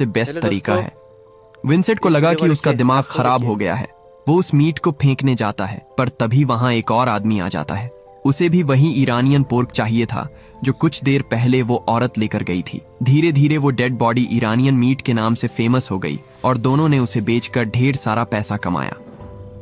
सबसे बेस्ट तरीका है। विंसेंट को लगा कि उसका दिमाग खराब हो गया है। वो उस मीट को फेंकने जाता है, पर तभी वहां एक और आदमी आ जाता है। उसे भी वही ईरानियन पोर्क चाहिए था जो कुछ देर पहले वो औरत लेकर गई थी। धीरे धीरे वो डेड बॉडी ईरानियन मीट के नाम से फेमस हो गई और दोनों ने उसे बेचकर ढेर सारा पैसा कमाया।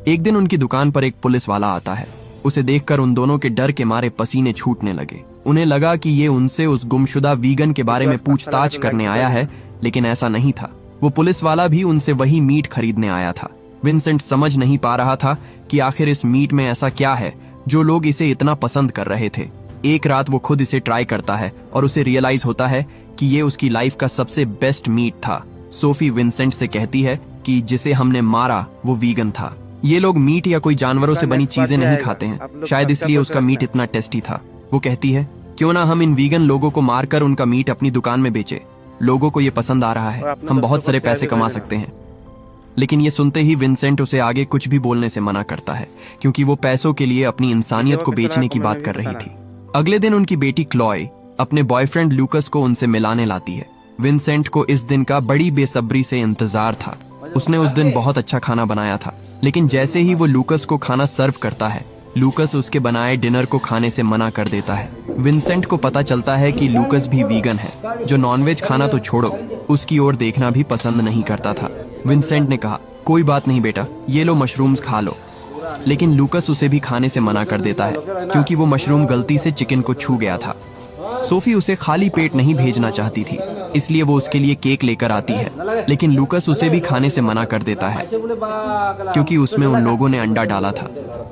एक दिन उनकी दुकान पर एक पुलिस वाला आता है। उसे देखकर उन दोनों के डर के मारे पसीने छूटने लगे। उन्हें लगा कि ये उनसे उस गुमशुदा वीगन के बारे में पूछताछ करने आया है, लेकिन ऐसा नहीं था। वो पुलिस वाला भी उनसे वही मीट खरीदने आया था। विंसेंट समझ नहीं पा रहा था कि आखिर इस मीट में ऐसा क्या है जो लोग इसे इतना पसंद कर रहे थे। एक रात वो खुद इसे ट्राई करता है और उसे रियलाइज होता है कि ये उसकी लाइफ का सबसे बेस्ट मीट था। सोफी विंसेंट से कहती है कि जिसे हमने मारा वो वीगन था। ये लोग मीट या कोई जानवरों से बनी चीजें नहीं खाते हैं, शायद इसलिए उसका मीट इतना टेस्टी था। वो कहती है, क्यों ना हम इन वीगन लोगों को मारकर उनका मीट अपनी दुकान में बेचे। लोगों को ये पसंद आ रहा है, हम बहुत सारे पैसे कमा सकते हैं। लेकिन ये सुनते ही विंसेंट उसे आगे कुछ भी बोलने से मना करता है, क्योंकि वो पैसों के लिए अपनी इंसानियत को बेचने की बात कर रही थी। अगले दिन उनकी बेटी क्लॉय अपने बॉयफ्रेंड लूकस को उनसे मिलाने लाती है। विंसेंट को इस दिन का बड़ी बेसब्री से इंतजार था। उसने उस दिन बहुत अच्छा खाना बनाया था, लेकिन जैसे ही वो लूकस को खाना सर्व करता है, लूकस उसके बनाए डिनर को खाने से मना कर देता है। विंसेंट को पता चलता है कि लूकस भी वीगन है, जो नॉनवेज खाना तो छोड़ो, उसकी ओर देखना भी पसंद नहीं करता था। विंसेंट ने कहा, कोई बात नहीं बेटा, ये लो मशरूम्स खा लो। लेकिन लूकस उसे भी खाने से मना कर देता है, क्योंकि वो मशरूम गलती से चिकन को छू गया था। सोफी उसे खाली पेट नहीं भेजना चाहती थी, इसलिए वो उसके लिए केक लेकर आती है, लेकिन लूकस उसे भी खाने से मना कर देता है, क्योंकि उसमें उन लोगों ने अंडा डाला था।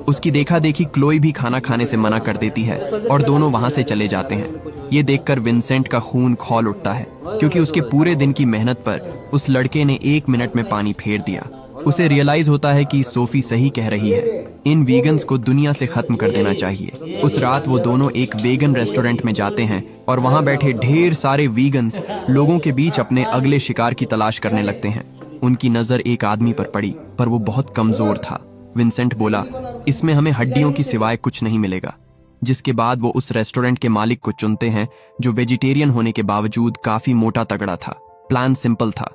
उसकी देखा देखी क्लोई भी खाना खाने से मना कर देती है और दोनों वहां से चले जाते हैं। ये देखकर विंसेंट का खून खौल उठता है, क्योंकि उसके पूरे दिन की मेहनत पर उस लड़के ने 1 मिनट में पानी फेर दिया। उसे रियलाइज होता है कि सोफी सही कह रही है, इन वीगन्स को दुनिया से खत्म कर देना चाहिए। उस रात वो दोनों एक वेगन रेस्टोरेंट में जाते हैं और वहां बैठे ढेर सारे वीगन्स लोगों के बीच अपने अगले शिकार की तलाश करने लगते हैं। उनकी नजर एक आदमी पर पड़ी, पर वो बहुत कमजोर था। विंसेंट बोला, इसमें हमें हड्डियों की सिवाय कुछ नहीं मिलेगा। जिसके बाद वो उस रेस्टोरेंट के मालिक को चुनते हैं, जो वेजिटेरियन होने के बावजूद काफी मोटा तगड़ा था। प्लान सिंपल था,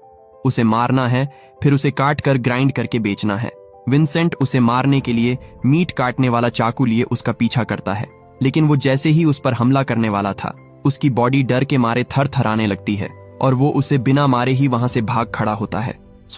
उसे मारना है, फिर उसे काट कर ग्राइंड करके बेचना है। विंसेंट उसे मारने के लिए मीट काटने वाला चाकू लिए उसका पीछा करता है, लेकिन वो जैसे ही उस पर हमला करने वाला था, उसकी बॉडी डर के मारे थर थराने लगती है और वो उसे बिना मारे ही वहां से भाग खड़ा होता है।